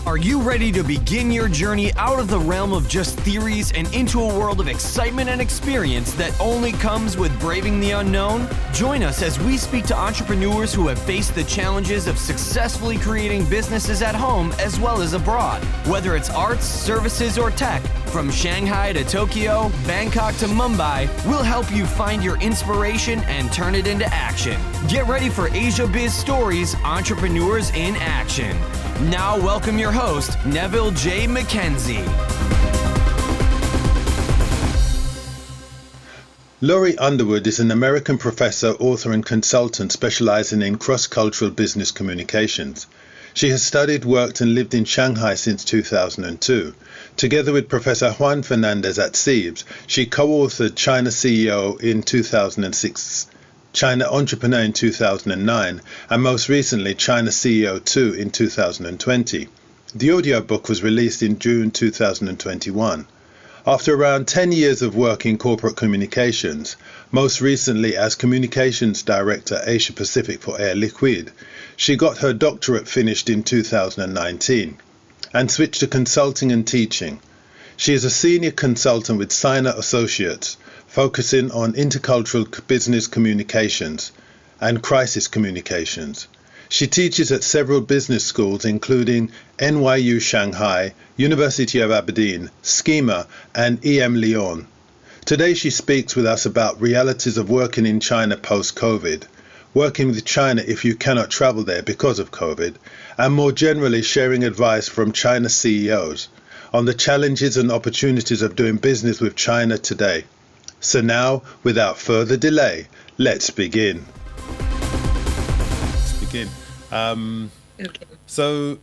Are you ready to begin your journey out of the realm of just theories and into a world of excitement and experience that only comes with braving the unknown? Join us as we speak to entrepreneurs who have faced the challenges of successfully creating businesses at home as well as abroad. Whether it's arts, services, or tech, from Shanghai to Tokyo, Bangkok to Mumbai, we'll help you find your inspiration and turn it into action. Get ready for Asia Biz Stories, Entrepreneurs in Action. Now welcome your host, Neville J. McKenzie. Laurie Underwood is an American professor, author, and consultant specializing in cross-cultural business communications. She has studied, worked, and lived in Shanghai since 2002. Together with Professor Juan Fernandez at CEIBS, she co-authored China CEO in 2006, China Entrepreneur in 2009, and most recently China CEO 2 in 2020. The audiobook was released in June 2021. After around 10 years of work in corporate communications, most recently as Communications Director Asia Pacific for Air Liquide, she got her doctorate finished in 2019 and switched to consulting and teaching. She is a senior consultant with Sino Associates, focusing on intercultural business communications and crisis communications. She teaches at several business schools including NYU Shanghai, University of Aberdeen, SKEMA and EmLyon. Today she speaks with us about realities of working in China post-COVID, working with China if you cannot travel there because of COVID, and more generally sharing advice from China CEOs on the challenges and opportunities of doing business with China today. So now, without further delay, let's begin. Okay. So,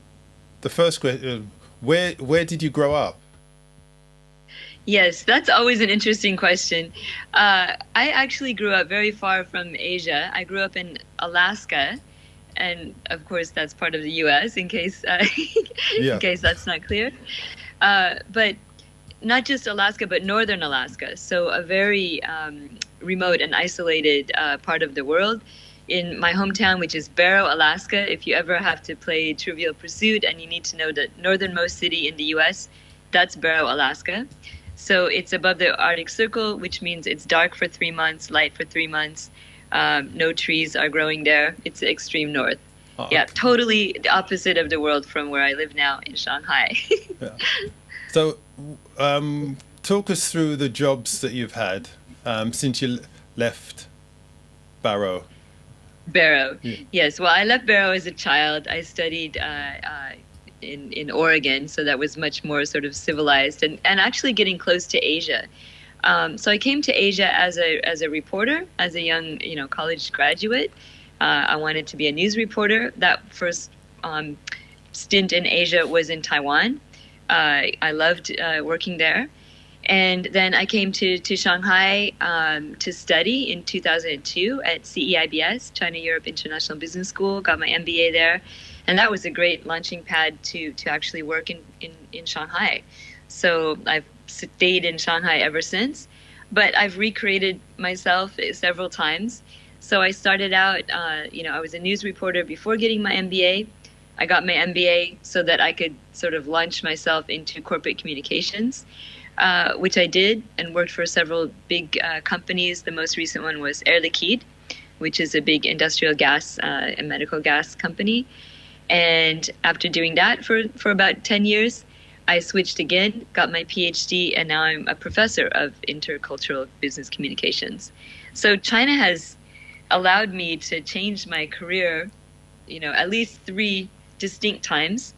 the first question: where did you grow up? Yes, that's always an interesting question. I actually grew up very far from Asia. I grew up in Alaska, and of course that's part of the U.S. in case in case that's not clear. But not just Alaska, but northern Alaska. So a very remote and isolated part of the world. In my hometown, which is Barrow, Alaska, if you ever have to play Trivial Pursuit and you need to know the northernmost city in the U.S., that's Barrow, Alaska. So it's above the Arctic Circle, which means it's dark for 3 months, light for 3 months. No trees are growing there. It's the extreme north. Oh, yeah, okay. Totally the opposite of the world from where I live now in Shanghai. Yeah. So talk us through the jobs that you've had since you left Barrow. Barrow, yeah. Yes. Well, I left Barrow as a child. I studied in Oregon, so that was much more sort of civilized and actually getting close to Asia. So I came to Asia as a reporter, as a young college graduate. I wanted to be a news reporter. That first stint in Asia was in Taiwan. I loved working there. And then I came to Shanghai to study in 2002 at CEIBS, China Europe International Business School, got my MBA there. And that was a great launching pad to actually work in Shanghai. So I've stayed in Shanghai ever since, but I've recreated myself several times. So I started out, I was a news reporter before getting my MBA. I got my MBA so that I could sort of launch myself into corporate communications. Which I did and worked for several big companies. The most recent one was Air Liquide, which is a big industrial gas and medical gas company. And after doing that for about 10 years, I switched again, got my PhD, and now I'm a professor of intercultural business communications. So China has allowed me to change my career, at least 3 distinct times.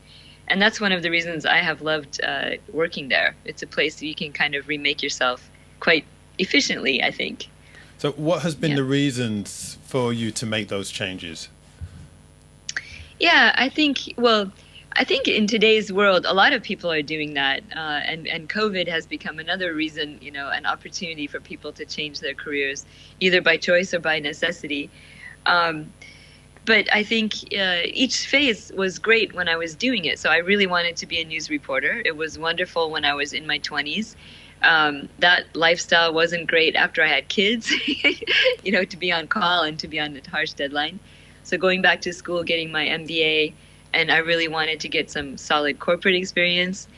And that's one of the reasons I have loved working there. It's a place that you can kind of remake yourself quite efficiently, I think. So what has been the reasons for you to make those changes? Yeah, I think in today's world, a lot of people are doing that. And COVID has become another reason, an opportunity for people to change their careers, either by choice or by necessity. But I think each phase was great when I was doing it. So I really wanted to be a news reporter. It was wonderful when I was in my 20s. That lifestyle wasn't great after I had kids, to be on call and to be on a harsh deadline. So going back to school, getting my MBA, and I really wanted to get some solid corporate experience.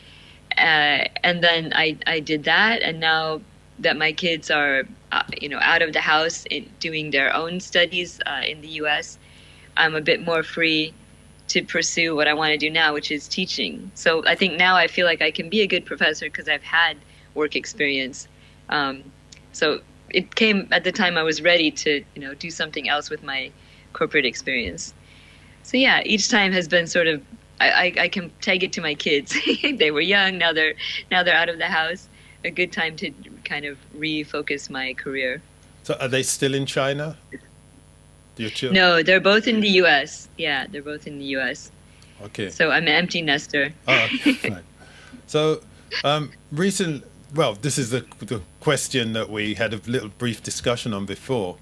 And then I did that, and now that my kids are, out of the house doing their own studies in the U.S., I'm a bit more free to pursue what I want to do now, which is teaching. So I think now I feel like I can be a good professor because I've had work experience. So it came at the time I was ready to, do something else with my corporate experience. So yeah, each time has been sort of, I can tag it to my kids. They were young, now they're out of the house. A good time to kind of refocus my career. So are they still in China? Your children? No, they're both in the U.S. Yeah, they're both in the U.S. Okay. So I'm an empty nester. Oh, right. So this is the question that we had a little brief discussion on before.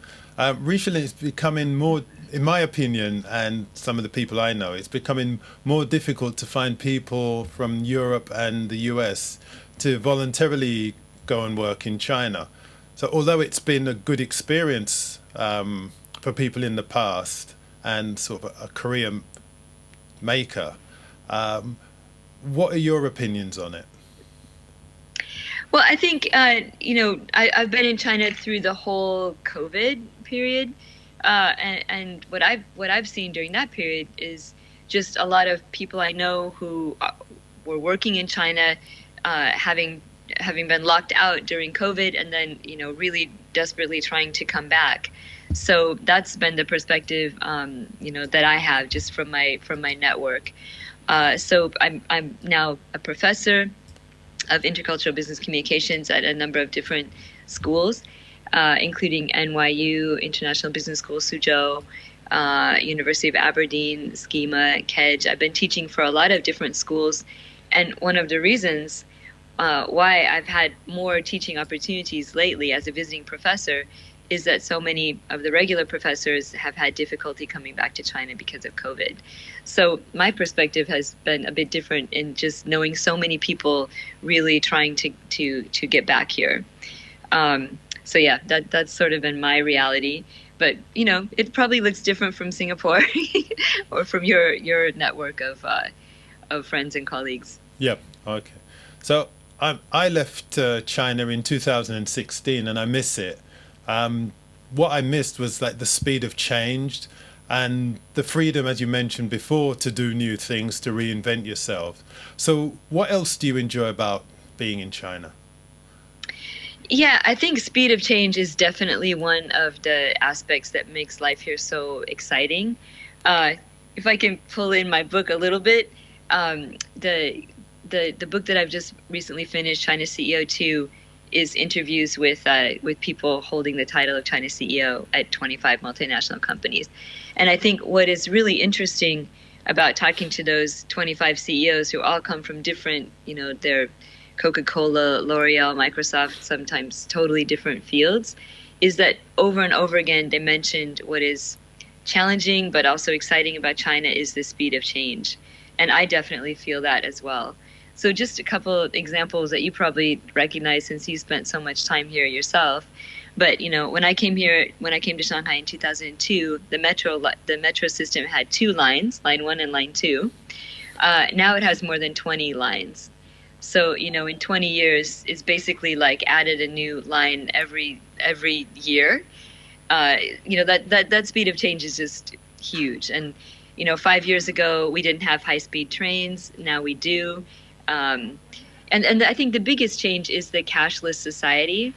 Recently it's becoming more, in my opinion, and some of the people I know, it's becoming more difficult to find people from Europe and the US to voluntarily go and work in China. So although it's been a good experience for people in the past and sort of a career maker, what are your opinions on it? Well, I think, I've been in China through the whole COVID period. And what I've seen during that period is just a lot of people I know who were working in China, having been locked out during COVID, and then really desperately trying to come back. So that's been the perspective that I have just from my network. So I'm now a professor of intercultural business communications at a number of different schools, including NYU International Business School, Suzhou, University of Aberdeen, SKEMA, CEIBS. I've been teaching for a lot of different schools, and one of the reasons why I've had more teaching opportunities lately as a visiting professor is that so many of the regular professors have had difficulty coming back to China because of COVID. So my perspective has been a bit different in just knowing so many people really trying to get back here. So yeah, that's sort of been my reality. But it probably looks different from Singapore or from your network of friends and colleagues. Yep. Okay. So I left China in 2016, and I miss it. What I missed was like the speed of change and the freedom, as you mentioned before, to do new things, to reinvent yourself. So what else do you enjoy about being in China? Yeah, I think speed of change is definitely one of the aspects that makes life here so exciting. If I can pull in my book a little bit, the book that I've just recently finished, China CEO 2, is interviews with people holding the title of China CEO at 25 multinational companies. And I think what is really interesting about talking to those 25 CEOs who all come from different, they're Coca-Cola, L'Oreal, Microsoft, sometimes totally different fields, is that over and over again they mentioned what is challenging but also exciting about China is the speed of change. And I definitely feel that as well. So just a couple of examples that you probably recognize since you spent so much time here yourself. But when I came to Shanghai in 2002, the metro system had 2 lines, line 1 and line 2. Now it has more than 20 lines. So in 20 years, it's basically like added a new line every year. That speed of change is just huge. And 5 years ago we didn't have high-speed trains. Now we do. And I think the biggest change is the cashless society.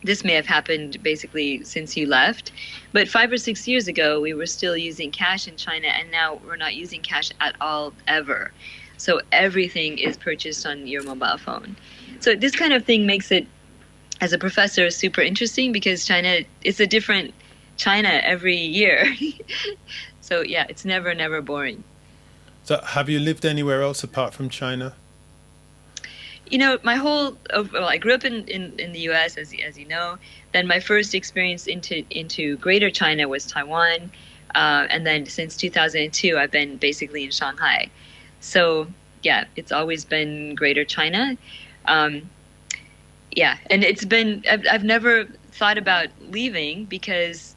This may have happened basically since you left, but 5 or 6 years ago, we were still using cash in China, and now we're not using cash at all, ever. So everything is purchased on your mobile phone. So this kind of thing makes it, as a professor, super interesting because China is a different China every year. So yeah, it's never boring. So have you lived anywhere else apart from China? I grew up in the U.S. as you know. Then my first experience into Greater China was Taiwan, and then since 2002, I've been basically in Shanghai. So yeah, it's always been Greater China. Yeah, and it's been I've never thought about leaving because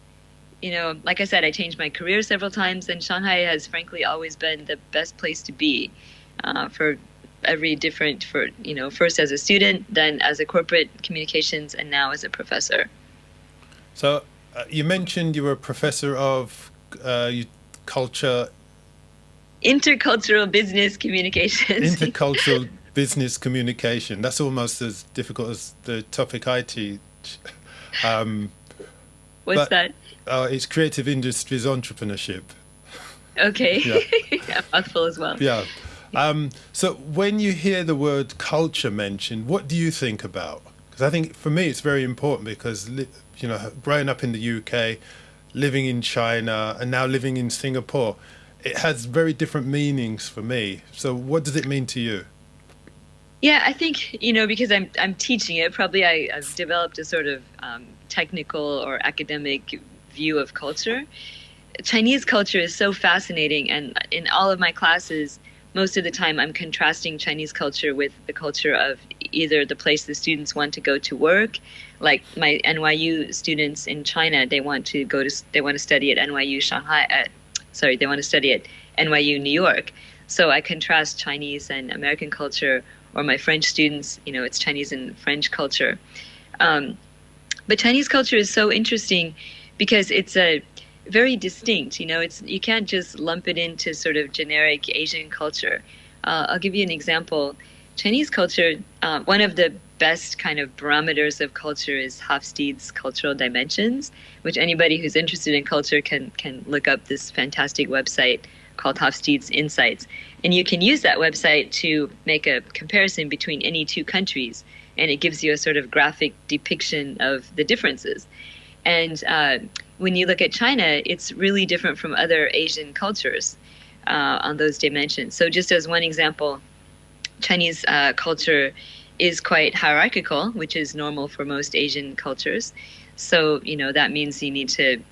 like I said, I changed my career several times, and Shanghai has frankly always been the best place to be for every different, first as a student, then as a corporate communications, and now as a professor. So you mentioned you were a professor of culture. Intercultural business communications. Intercultural business communication. That's almost as difficult as the topic I teach. What's that? It's creative industries entrepreneurship. Okay. Yeah. A mouthful as well. Yeah. So when you hear the word culture mentioned, what do you think about? Because I think for me it's very important because, growing up in the UK, living in China, and now living in Singapore, it has very different meanings for me. So what does it mean to you? Yeah, I think, because I'm teaching it, probably I've developed a sort of technical or academic view of culture. Chinese culture is so fascinating, and in all of my classes, most of the time I'm contrasting Chinese culture with the culture of either the place the students want to go to work, like my NYU students in China, they want to study at NYU Shanghai, they want to study at NYU New York. So I contrast Chinese and American culture, or my French students, it's Chinese and French culture. But Chinese culture is so interesting because it's a very distinct, you can't just lump it into sort of generic Asian culture. I'll give you an example. Chinese culture, one of the best kind of barometers of culture is Hofstede's Cultural Dimensions, which anybody who's interested in culture can look up this fantastic website called Hofstede's Insights. And you can use that website to make a comparison between any two countries, and it gives you a sort of graphic depiction of the differences. And when you look at China, it's really different from other Asian cultures on those dimensions. So just as one example, Chinese culture is quite hierarchical, which is normal for most Asian cultures. So, that means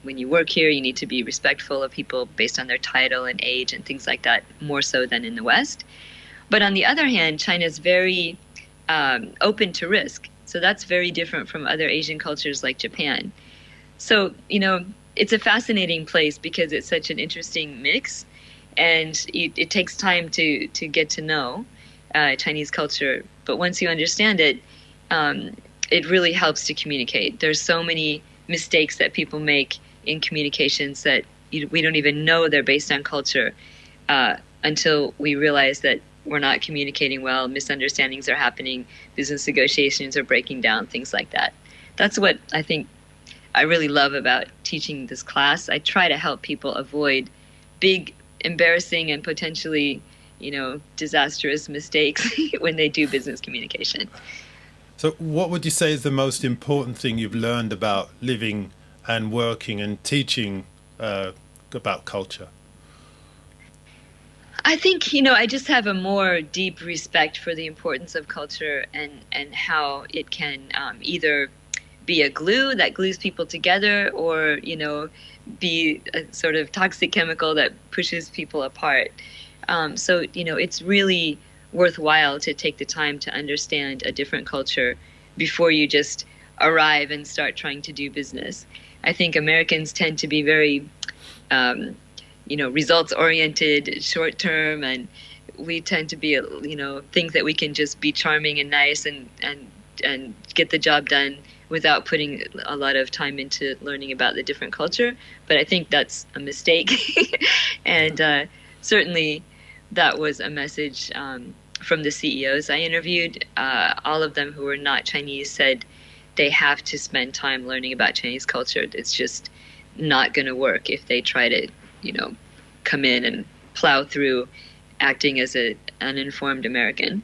when you work here, you need to be respectful of people based on their title and age and things like that, more so than in the West. But on the other hand, China is very open to risk. So that's very different from other Asian cultures like Japan. So, it's a fascinating place because it's such an interesting mix, and it takes time to get to know Chinese culture. But once you understand it, it really helps to communicate. There's so many mistakes that people make in communications that we don't even know they're based on culture until we realize that we're not communicating well, misunderstandings are happening, business negotiations are breaking down, things like that. That's what I think I really love about teaching this class. I try to help people avoid big, embarrassing, and potentially, disastrous mistakes when they do business communication. So what would you say is the most important thing you've learned about living and working and teaching about culture? I think, I just have a more deep respect for the importance of culture and how it can either be a glue that glues people together or, be a sort of toxic chemical that pushes people apart. So, it's really worthwhile to take the time to understand a different culture before you just arrive and start trying to do business. I think Americans tend to be very, results-oriented, short-term, and we tend to be, think that we can just be charming and nice and get the job done without putting a lot of time into learning about the different culture. But I think that's a mistake. And certainly that was a message from the CEOs I interviewed. All of them who were not Chinese said they have to spend time learning about Chinese culture. It's just not going to work if they try to, come in and plow through acting as an uninformed American.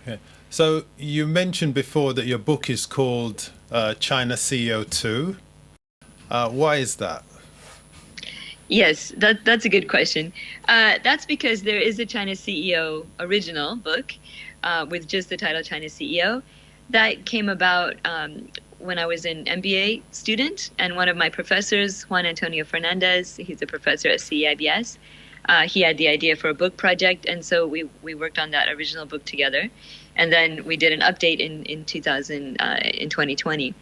Okay. So you mentioned before that your book is called China CO2. Why is that? Yes, that's a good question. That's because there is a China CEO original book with just the title China CEO that came about when I was an MBA student, and one of my professors, Juan Fernandez, he's a professor at CEIBS, he had the idea for a book project, and so we worked on that original book together, and then we did an update in 2020.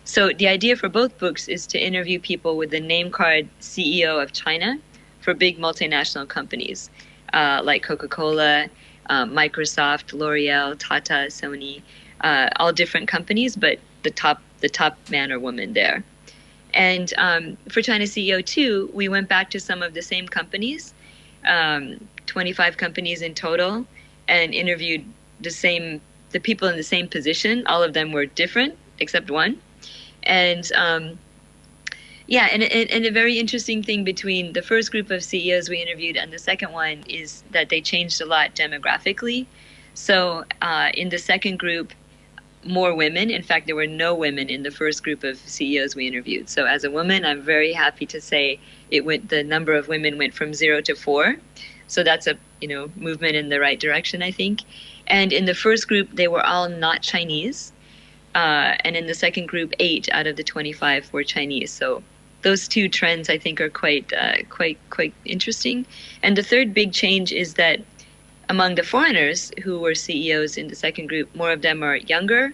So the idea for both books is to interview people with the name card CEO of China for big multinational companies like Coca-Cola, Microsoft, L'Oreal, Tata, Sony, all different companies, but the top man or woman there. And for China CEO2, we went back to some of the same companies, 25 companies in total, and interviewed the people in the same position. All of them were different except one. And and a very interesting thing between the first group of CEOs we interviewed and the second one is that they changed a lot demographically. So in the second group, more women. In fact, there were no women in the first group of CEOs we interviewed. So as a woman, I'm very happy to say the number of women went from 0 to 4. So that's a movement in the right direction, I think. And in the first group, they were all not Chinese. And in the second group, 8 out of the 25 were Chinese. So those two trends, I think, are quite interesting. And the third big change is that among the foreigners who were CEOs in the second group, more of them are younger,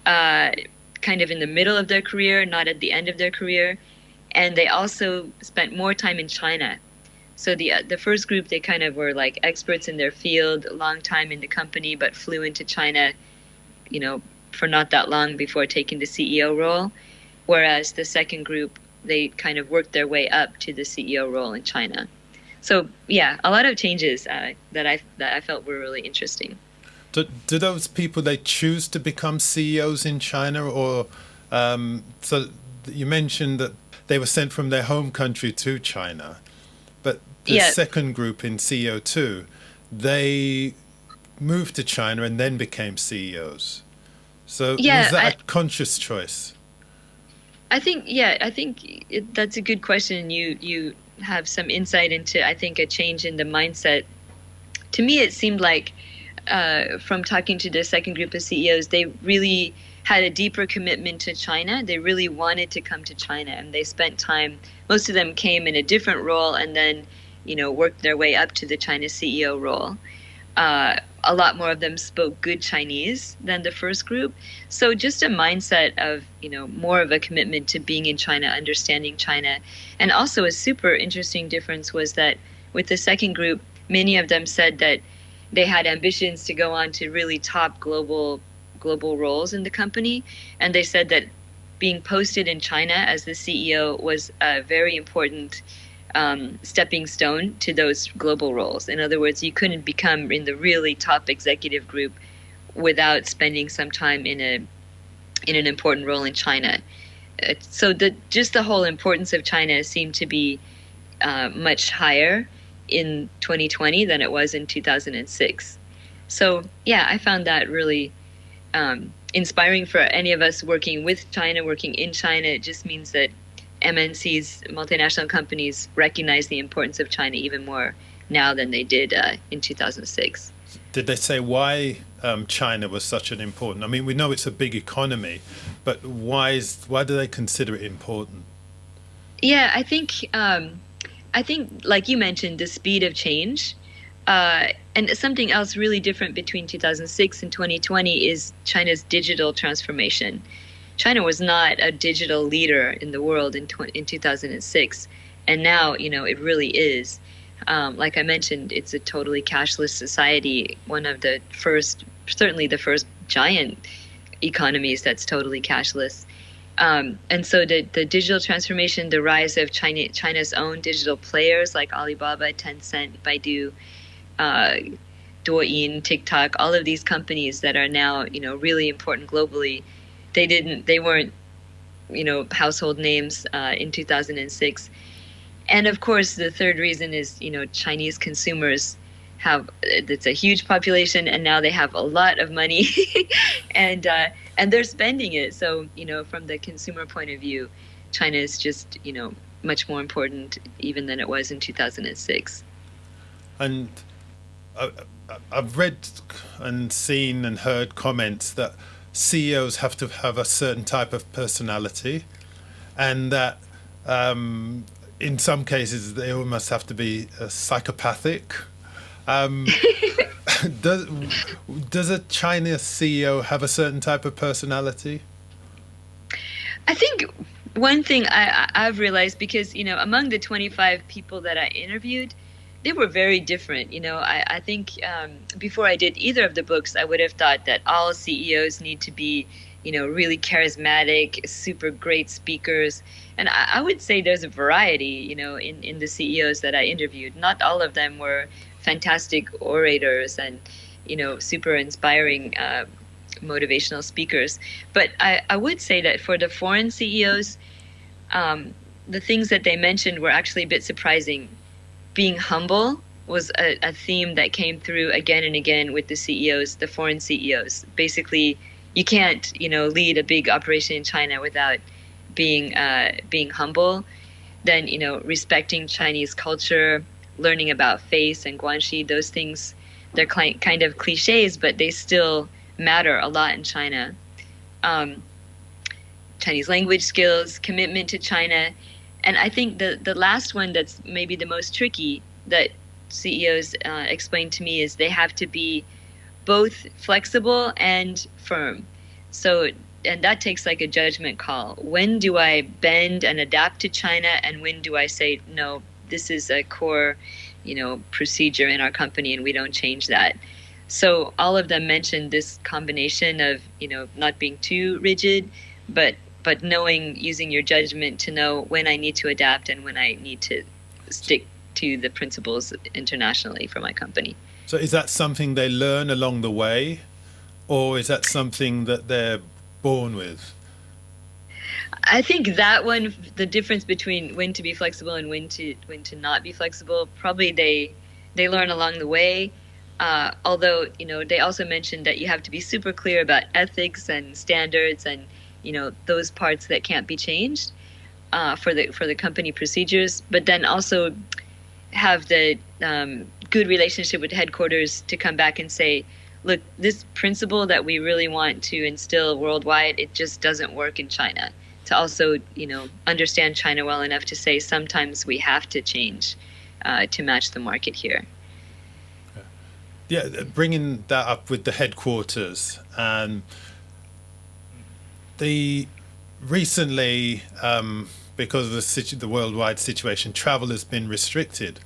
kind of in the middle of their career, not at the end of their career. And they also spent more time in China. So the first group, they kind of were like experts in their field, a long time in the company, but flew into China, for not that long before taking the CEO role. Whereas the second group, they kind of worked their way up to the CEO role in China. So yeah, a lot of changes that I felt were really interesting. Do those people, they choose to become CEOs in China, or so you mentioned that they were sent from their home country to China, but the second group in CEO2, they moved to China and then became CEOs. So was that a conscious choice? I think that's a good question. You have some insight into, I think, a change in the mindset. To me, it seemed like from talking to the second group of CEOs, they really had a deeper commitment to China. They really wanted to come to China, and they spent time. Most of them came in a different role and then, worked their way up to the China CEO role. A lot more of them spoke good Chinese than the first group. So just a mindset of, more of a commitment to being in China, understanding China. And also a super interesting difference was that with the second group, many of them said that they had ambitions to go on to really top global roles in the company. And they said that being posted in China as the CEO was a very important stepping stone to those global roles. In other words, you couldn't become in the really top executive group without spending some time in an important role in China. So just the whole importance of China seemed to be much higher in 2020 than it was in 2006. So yeah, I found that really inspiring for any of us working with China, working in China. It just means that MNCs, multinational companies, recognize the importance of China even more now than they did in 2006. Did they say why China was such an important? I mean, we know it's a big economy, but why do they consider it important? Yeah, I think like you mentioned, the speed of change, and something else really different between 2006 and 2020 is China's digital transformation. China was not a digital leader in the world in 2006, and now it really is. Like I mentioned, it's a totally cashless society. One of the first, certainly the first giant economies that's totally cashless. And so the digital transformation, the rise of China's own digital players like Alibaba, Tencent, Baidu, Douyin, TikTok, all of these companies that are now really important globally. They weren't, household names in 2006. And of course, the third reason is, Chinese consumers it's a huge population, and now they have a lot of money and they're spending it. So, from the consumer point of view, China is just, much more important even than it was in 2006. And I've read and seen and heard comments that CEOs have to have a certain type of personality, and that in some cases they almost have to be psychopathic. Does a China CEO have a certain type of personality? I think one thing I've realized, because, among the 25 people that I interviewed, they were very different. I think before I did either of the books, I would have thought that all CEOs need to be, really charismatic, super great speakers. And I would say there's a variety, in the CEOs that I interviewed. Not all of them were fantastic orators and, super inspiring motivational speakers. But I would say that for the foreign CEOs, the things that they mentioned were actually a bit surprising. Being humble was a theme that came through again and again with the CEOs, the foreign CEOs. Basically, you can't, lead a big operation in China without being humble. Then, respecting Chinese culture, learning about face and guanxi, those things, they're kind of cliches, but they still matter a lot in China. Chinese language skills, commitment to China. And I think the last one that's maybe the most tricky that CEOs explained to me is they have to be both flexible and firm. So, and that takes like a judgment call. When do I bend and adapt to China, and when do I say, no, this is a core, procedure in our company and we don't change that? So all of them mentioned this combination of, not being too rigid, but knowing, using your judgment to know when I need to adapt and when I need to stick to the principles internationally for my company. So is that something they learn along the way, or is that something that they're born with? I think that one, the difference between when to be flexible and when to not be flexible, probably they learn along the way. Although, they also mentioned that you have to be super clear about ethics and standards and, those parts that can't be changed for the company procedures, but then also have the good relationship with headquarters to come back and say, look, this principle that we really want to instill worldwide, it just doesn't work in China. To also, understand China well enough to say sometimes we have to change to match the market here. Yeah, bringing that up with the headquarters, and recently, because of the worldwide situation, travel has been restricted,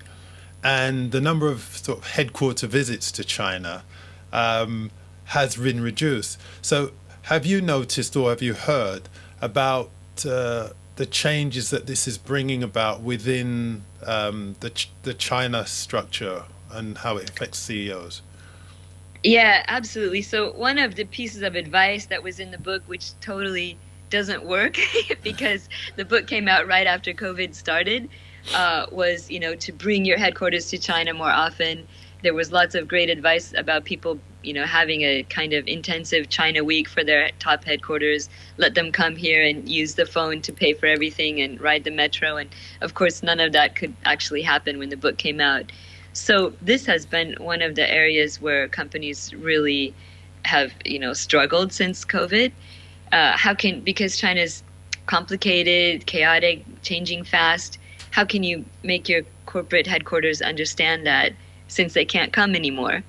and the number of sort of headquarter visits to China has been reduced. So have you noticed, or have you heard about the changes that this is bringing about within the China structure and how it affects CEOs? Yeah, absolutely. So one of the pieces of advice that was in the book, which totally doesn't work because the book came out right after COVID started, was, to bring your headquarters to China more often. There was lots of great advice about people, having a kind of intensive China week for their top headquarters, let them come here and use the phone to pay for everything and ride the metro. And of course, none of that could actually happen when the book came out. So this has been one of the areas where companies really have, struggled since COVID. Because China's complicated, chaotic, changing fast, how can you make your corporate headquarters understand that since they can't come anymore?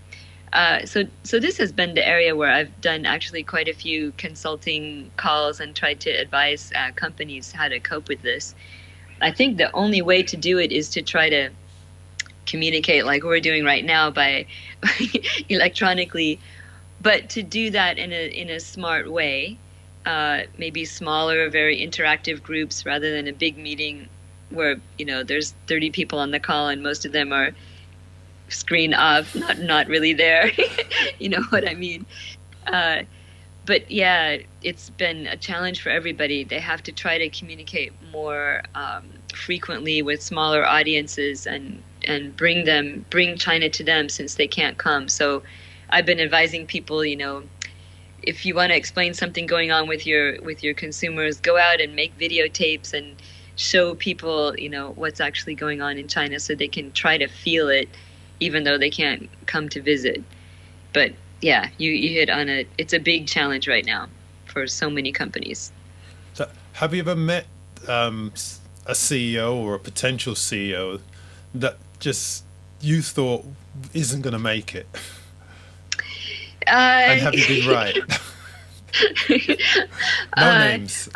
So this has been the area where I've done actually quite a few consulting calls and tried to advise companies how to cope with this. I think the only way to do it is to try to communicate like we're doing right now by electronically, but to do that in a smart way, maybe smaller, very interactive groups rather than a big meeting where there's 30 people on the call and most of them are screen off, not really there. You know what I mean? But yeah, it's been a challenge for everybody. They have to try to communicate more frequently with smaller audiences and bring China to them since they can't come. So I've been advising people, if you want to explain something going on with your consumers, go out and make videotapes and show people, what's actually going on in China so they can try to feel it, even though they can't come to visit. But yeah, you hit on it. It's a big challenge right now for so many companies. So have you ever met a CEO or a potential CEO that just you thought isn't going to make it? And have you been right? No names.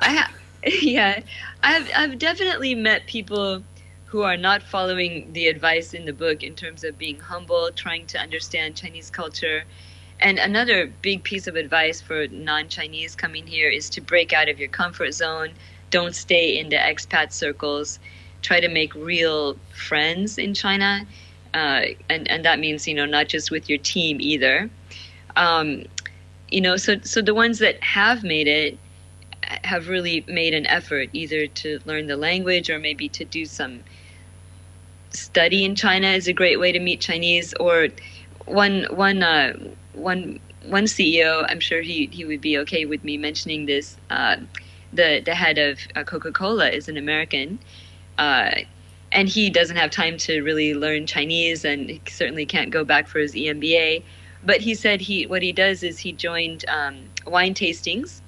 Yeah, I've definitely met people who are not following the advice in the book in terms of being humble, trying to understand Chinese culture. And another big piece of advice for non-Chinese coming here is to break out of your comfort zone. Don't stay in the expat circles. Try to make real friends in China. And that means, not just with your team either. So the ones that have made it have really made an effort either to learn the language or maybe to do some study in China is a great way to meet Chinese. Or one CEO, I'm sure he would be okay with me mentioning this. The head of Coca-Cola is an American, and he doesn't have time to really learn Chinese, and he certainly can't go back for his EMBA. But he said what he does is he joined wine tastings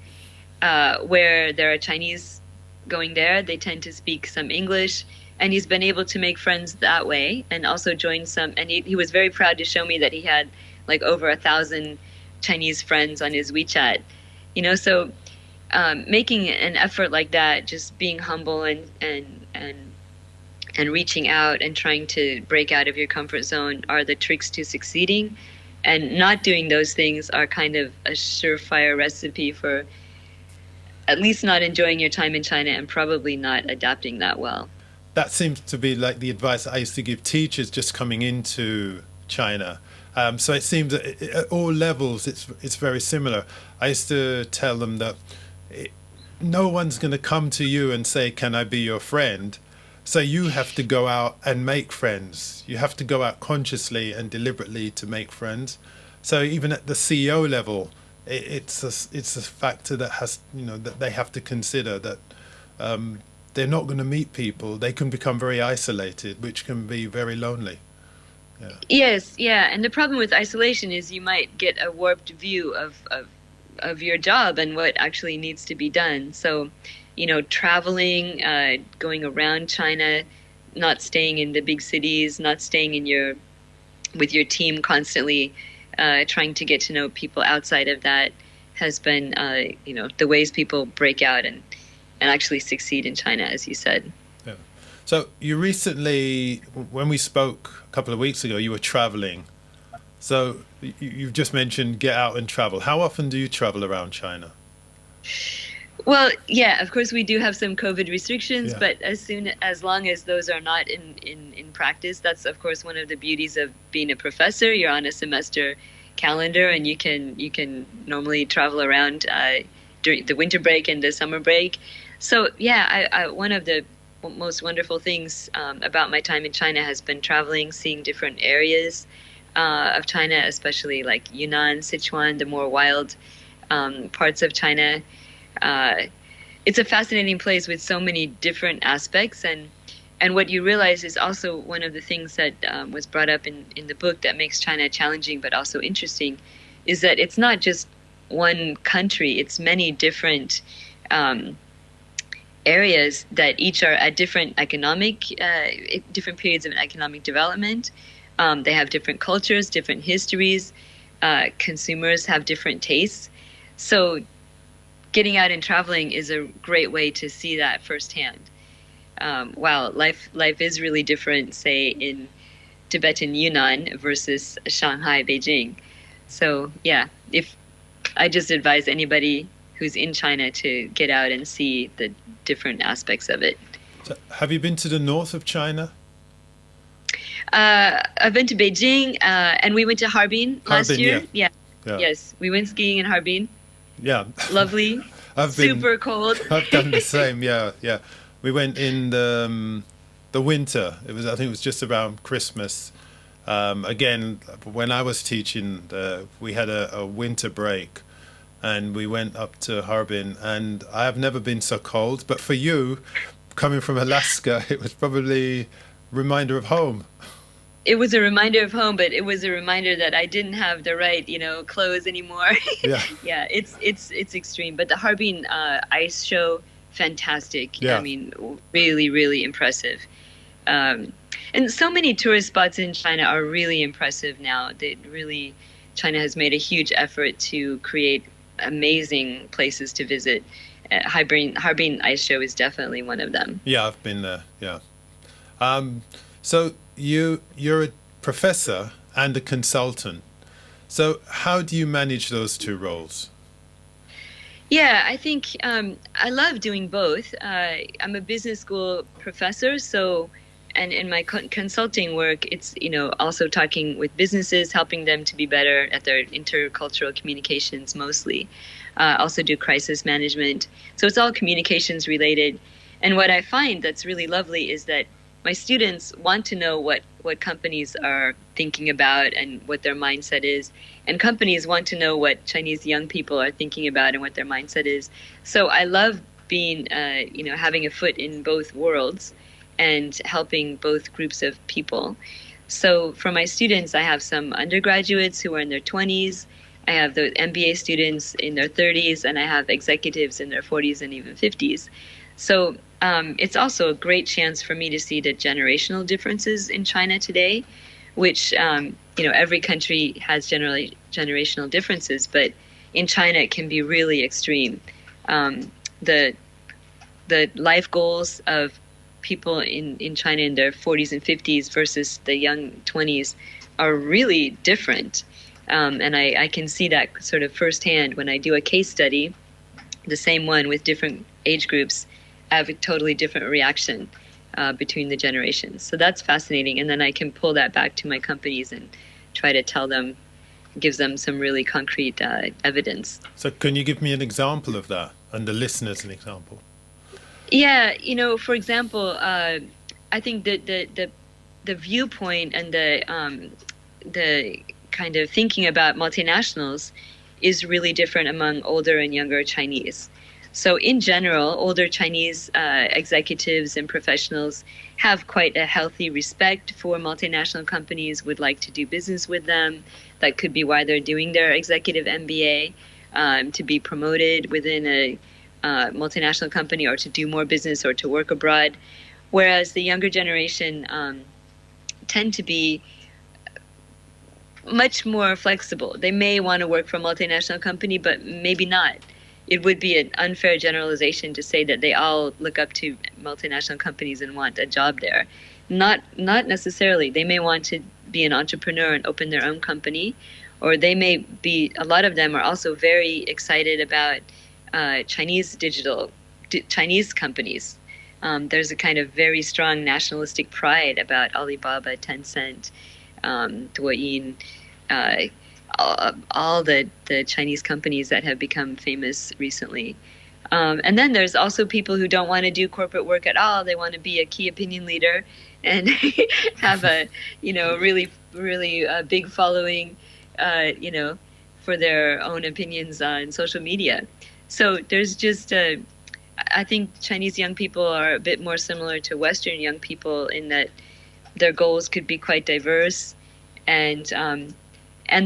where there are Chinese going there. They tend to speak some English, and he's been able to make friends that way, and also join some. And he was very proud to show me that he had like over 1,000 Chinese friends on his WeChat. So making an effort like that, just being humble and reaching out and trying to break out of your comfort zone are the tricks to succeeding. And not doing those things are kind of a surefire recipe for at least not enjoying your time in China and probably not adapting that well. That seems to be like the advice I used to give teachers just coming into China. So it seems that at all levels it's very similar. I used to tell them that no one's going to come to you and say, "Can I be your friend?" So you have to go out and make friends. You have to go out consciously and deliberately to make friends. So even at the CEO level, it's a factor that has that they have to consider, that they're not going to meet people. They can become very isolated, which can be very lonely. Yeah. Yes, yeah, and the problem with isolation is you might get a warped view of your job and what actually needs to be done. So, traveling, going around China, not staying in the big cities, not staying with your team constantly, trying to get to know people outside of that has been, the ways people break out and actually succeed in China, as you said. Yeah. So you recently, when we spoke a couple of weeks ago, you were traveling. So you've just mentioned get out and travel. How often do you travel around China? Well, yeah, of course we do have some COVID restrictions, but as long as those are not in practice, that's of course one of the beauties of being a professor. You're on a semester calendar, and you can normally travel around during the winter break and the summer break. So yeah, I one of the most wonderful things about my time in China has been traveling, seeing different areas of China, especially like Yunnan, Sichuan, the more wild parts of China. It's a fascinating place with so many different aspects, and what you realize is also one of the things that was brought up in the book that makes China challenging but also interesting is that it's not just one country, it's many different areas that each are at different different periods of economic development. They have different cultures, different histories, consumers have different tastes. So getting out and traveling is a great way to see that firsthand. Wow, life is really different, say, in Tibetan Yunnan versus Shanghai, Beijing. So yeah, if I just advise anybody who's in China to get out and see the different aspects of it. So have you been to the north of China? I've been to Beijing, and we went to Harbin last year. Yeah. Yes, we went skiing in Harbin. Yeah. Lovely. Super cold. I've done the same. Yeah. We went in the winter. I think it was just around Christmas. Again, when I was teaching, we had a winter break, and we went up to Harbin. And I have never been so cold. But for you, coming from Alaska, it was probably a reminder of home. It was a reminder of home, but it was a reminder that I didn't have the right, clothes anymore. Yeah. Yeah, it's extreme. But the Harbin ice show, fantastic. Yeah. I mean, really, really impressive. And so many tourist spots in China are really impressive now. China has made a huge effort to create amazing places to visit. Harbin Ice Show is definitely one of them. Yeah, I've been there. Yeah. So you're a professor and a consultant. So how do you manage those two roles? Yeah, I think I love doing both. I'm a business school professor, so and in my consulting work, it's also talking with businesses, helping them to be better at their intercultural communications mostly. Also do crisis management, so it's all communications related. And what I find that's really lovely is that my students want to know what companies are thinking about and what their mindset is. And companies want to know what Chinese young people are thinking about and what their mindset is. So I love being, having a foot in both worlds and helping both groups of people. So for my students, I have some undergraduates who are in their 20s. I have the MBA students in their 30s, and I have executives in their 40s and even 50s. So it's also a great chance for me to see the generational differences in China today, which, every country has generally generational differences, but in China it can be really extreme. The life goals of people in China in their 40s and 50s versus the young 20s are really different. And I can see that sort of firsthand when I do a case study, the same one with different age groups. I have a totally different reaction between the generations. So that's fascinating. And then I can pull that back to my companies and try to tell them, gives them some really concrete evidence. So can you give me an example of that and the listeners an example? Yeah, for example, I think that the viewpoint and the kind of thinking about multinationals is really different among older and younger Chinese. So in general, older Chinese executives and professionals have quite a healthy respect for multinational companies, would like to do business with them. That could be why they're doing their executive MBA, to be promoted within a multinational company or to do more business or to work abroad. Whereas the younger generation tend to be much more flexible. They may want to work for a multinational company, but maybe not. It would be an unfair generalization to say that they all look up to multinational companies and want a job there. Not necessarily. They may want to be an entrepreneur and open their own company, or they may be, a lot of them are also very excited about Chinese companies. There's a kind of very strong nationalistic pride about Alibaba, Tencent, Douyin, all the Chinese companies that have become famous recently. And then there's also people who don't want to do corporate work at all. They want to be a key opinion leader and have a, really, really big following, for their own opinions on social media. So there's just, I think Chinese young people are a bit more similar to Western young people in that their goals could be quite diverse, and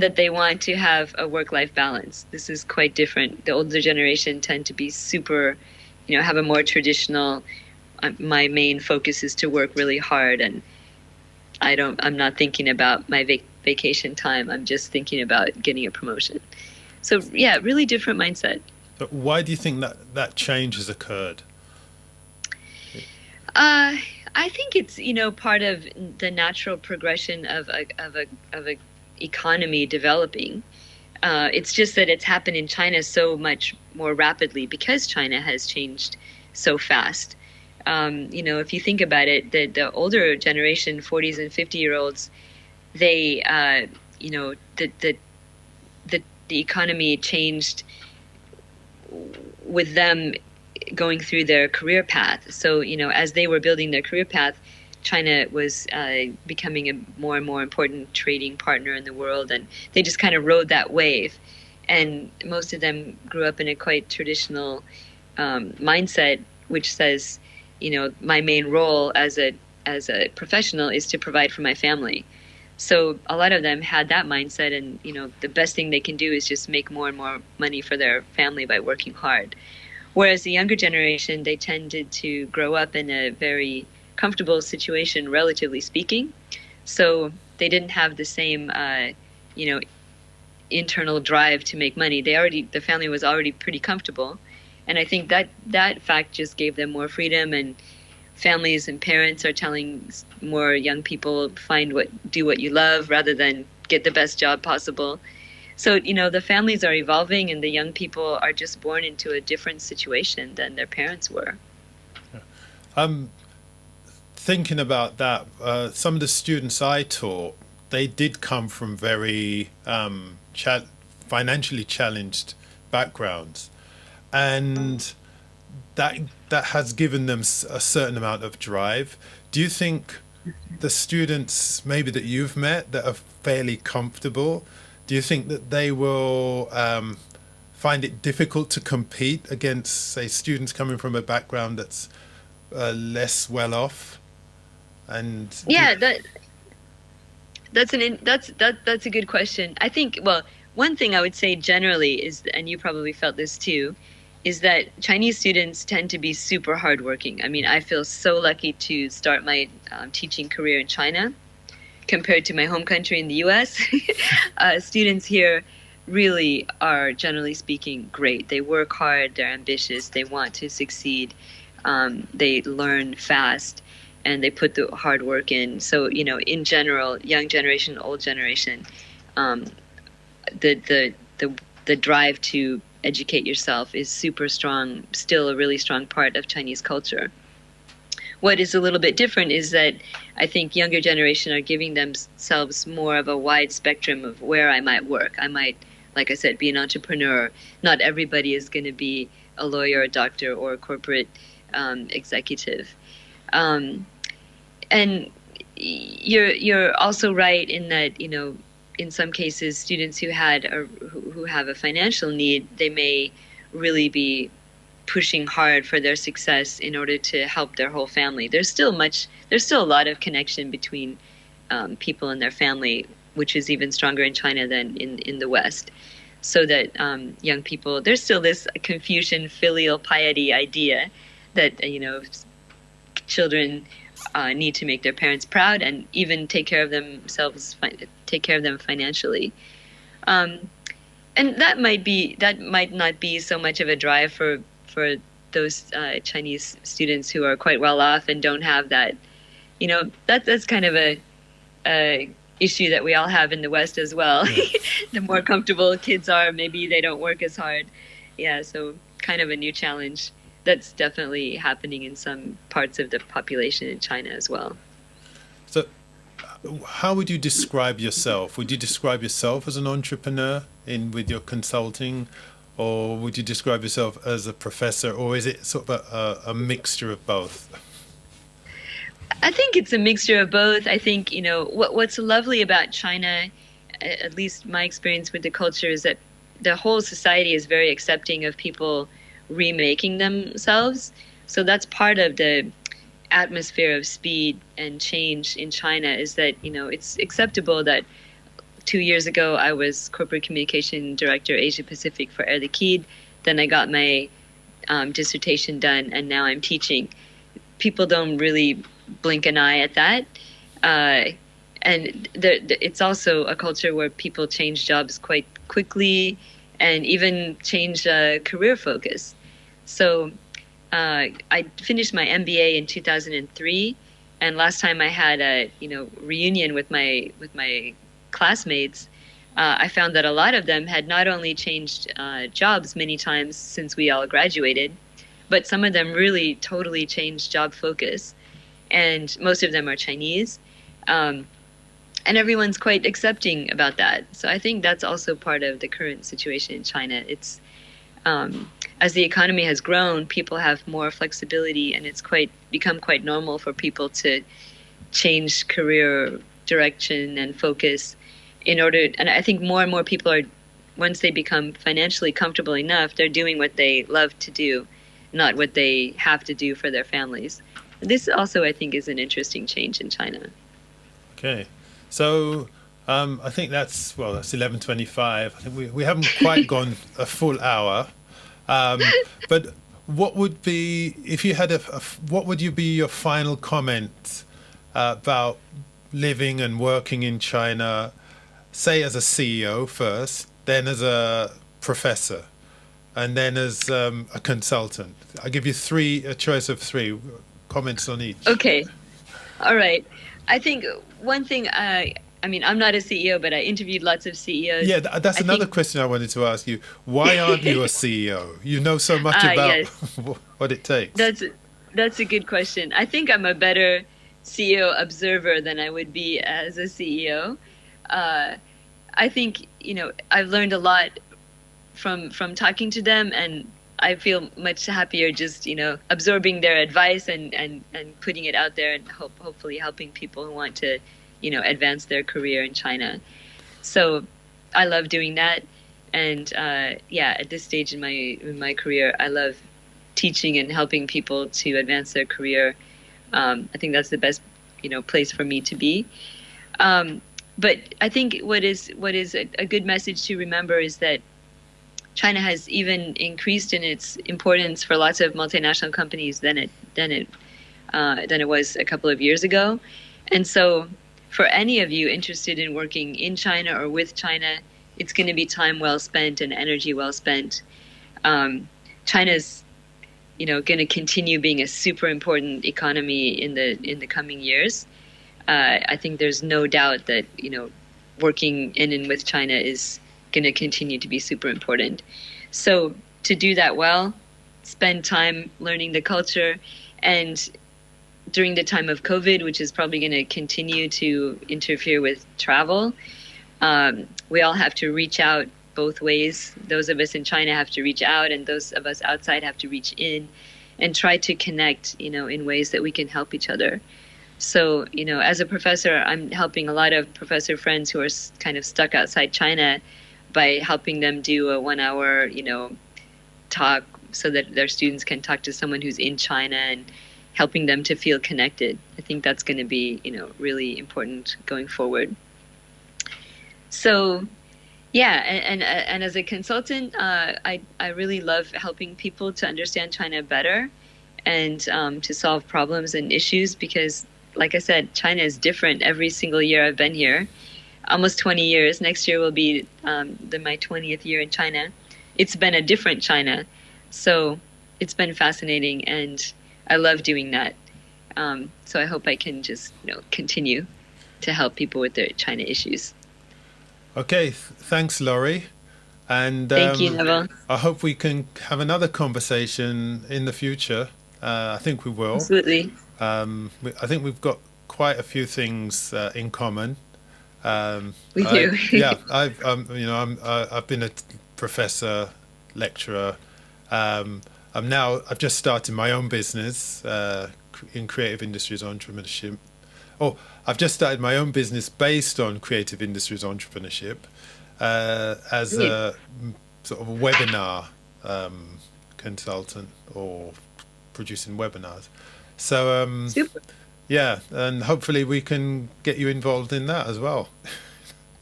that they want to have a work-life balance. This is quite different. The older generation tend to be super, have a more traditional, my main focus is to work really hard, and I'm not thinking about my vacation time. I'm just thinking about getting a promotion. So yeah, really different mindset. But why do you think that change has occurred? I think it's part of the natural progression of a economy developing. It's just that it's happened in China so much more rapidly because China has changed so fast. If you think about it, the older generation, 40s and 50-year-olds, they, the economy changed with them going through their career path. So, as they were building their career path, China was becoming a more and more important trading partner in the world, and they just kind of rode that wave. And most of them grew up in a quite traditional mindset, which says, my main role as a professional is to provide for my family. So a lot of them had that mindset, and the best thing they can do is just make more and more money for their family by working hard. Whereas the younger generation, they tended to grow up in a very comfortable situation, relatively speaking. So they didn't have the same, internal drive to make money. The family was already pretty comfortable, And I think that fact just gave them more freedom, and families and parents are telling more young people, do what you love rather than get the best job possible. So, the families are evolving, and the young people are just born into a different situation than their parents were. Thinking about that, some of the students I taught, they did come from very financially challenged backgrounds, and that has given them a certain amount of drive. Do you think the students maybe that you've met that are fairly comfortable, do you think that they will find it difficult to compete against, say, students coming from a background that's less well off? And yeah, that's a good question. I think, well, one thing I would say generally is, and you probably felt this too, is that Chinese students tend to be super hardworking. I mean, I feel so lucky to start my teaching career in China compared to my home country in the U.S. Students here really are, generally speaking, great. They work hard, they're ambitious, they want to succeed, they learn fast, and they put the hard work in. So, in general, young generation, old generation, the drive to educate yourself is super strong, still a really strong part of Chinese culture. What is a little bit different is that I think younger generation are giving themselves more of a wide spectrum of where I might work. I might, like I said, be an entrepreneur. Not everybody is going to be a lawyer, a doctor, or a corporate executive. And you're also right in that, in some cases, students who have a financial need, they may really be pushing hard for their success in order to help their whole family. There's still a lot of connection between people and their family, which is even stronger in China than in the West. So that young people, there's still this Confucian filial piety idea that children need to make their parents proud and even take care of them financially. And that might not be so much of a drive for those Chinese students who are quite well off and don't have that. That's kind of a issue that we all have in the West as well. Yeah. The more comfortable kids are, maybe they don't work as hard. Yeah, so kind of a new challenge. That's definitely happening in some parts of the population in China as well. So how would you describe yourself? Would you describe yourself as an entrepreneur with your consulting, or would you describe yourself as a professor, or is it sort of a mixture of both? I think it's a mixture of both. I think, what's lovely about China, at least my experience with the culture, is that the whole society is very accepting of people remaking themselves. So that's part of the atmosphere of speed and change in China, is that, it's acceptable that 2 years ago I was corporate communication director Asia Pacific for Air Liquide. Then I got my dissertation done, and now I'm teaching. People don't really blink an eye at that. And it's also a culture where people change jobs quite quickly and even change career focus. So I finished my MBA in 2003, and last time I had a reunion with my classmates, I found that a lot of them had not only changed jobs many times since we all graduated, but some of them really totally changed job focus, and most of them are Chinese. And everyone's quite accepting about that. So I think that's also part of the current situation in China. It's as the economy has grown, people have more flexibility, and it's become quite normal for people to change career direction and focus in order. And I think more and more people are, once they become financially comfortable enough, they're doing what they love to do, not what they have to do for their families. This also, I think, is an interesting change in China. Okay. So I think that's 11:25. I think we haven't quite gone a full hour. But what would be, if you had what would be your final comment about living and working in China, say as a CEO first, then as a professor? and then as a consultant. I'll give you a choice of three comments on each. Okay. All right. I think one thing, I mean, I'm not a CEO, but I interviewed lots of CEOs. Yeah, that's another question I wanted to ask you. Why aren't you a CEO? You know so much about yes. what it takes. That's a good question. I think I'm a better CEO observer than I would be as a CEO. I think, I've learned a lot from talking to them, and I feel much happier just, absorbing their advice and putting it out there and hopefully helping people who want to, advance their career in China. So I love doing that. And at this stage in my career, I love teaching and helping people to advance their career. I think that's the best, place for me to be. But I think what is a good message to remember is that China has even increased in its importance for lots of multinational companies than it was a couple of years ago. And so for any of you interested in working in China or with China, it's going to be time well spent and energy well spent. China's going to continue being a super important economy in the coming years. I think there's no doubt that working in and with China is going to continue to be super important. So to do that well, spend time learning the culture, and during the time of COVID, which is probably going to continue to interfere with travel, we all have to reach out both ways. Those of us in China have to reach out, and those of us outside have to reach in and try to connect, in ways that we can help each other. So, as a professor, I'm helping a lot of professor friends who are kind of stuck outside China by helping them do a 1 hour, talk so that their students can talk to someone who's in China and helping them to feel connected. I think that's going to be, really important going forward. So, yeah, and as a consultant, I really love helping people to understand China better and to solve problems and issues because, like I said, China is different every single year I've been here. Almost 20 years. Next year will be my 20th year in China. It's been a different China. So it's been fascinating, and I love doing that. So I hope I can just continue to help people with their China issues. Okay, thanks, Laurie. And thank you, Neville. I hope we can have another conversation in the future. I think we will. Absolutely. I think we've got quite a few things in common. We do. Yeah, I've been a professor, lecturer. I've just started my own business in creative industries entrepreneurship. I've just started my own business based on creative industries entrepreneurship as a sort of webinar consultant or producing webinars. So super. Yeah, and hopefully we can get you involved in that as well.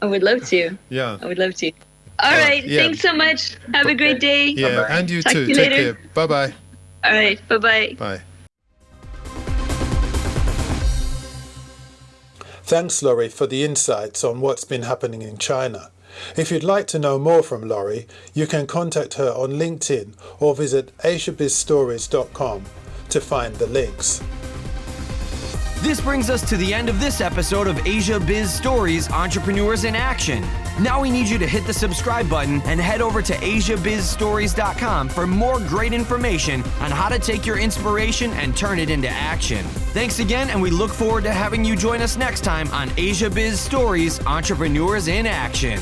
I would love to. Yeah. I would love to. All right. Yeah. Thanks so much. Have a great day. Yeah, bye-bye. And you Talk too. To you Take later. care. Bye-bye. All right. Bye-bye. Bye. Thanks, Laurie, for the insights on what's been happening in China. If you'd like to know more from Laurie, you can contact her on LinkedIn or visit asiabizstories.com to find the links. This brings us to the end of this episode of Asia Biz Stories, Entrepreneurs in Action. Now we need you to hit the subscribe button and head over to asiabizstories.com for more great information on how to take your inspiration and turn it into action. Thanks again, and we look forward to having you join us next time on Asia Biz Stories, Entrepreneurs in Action.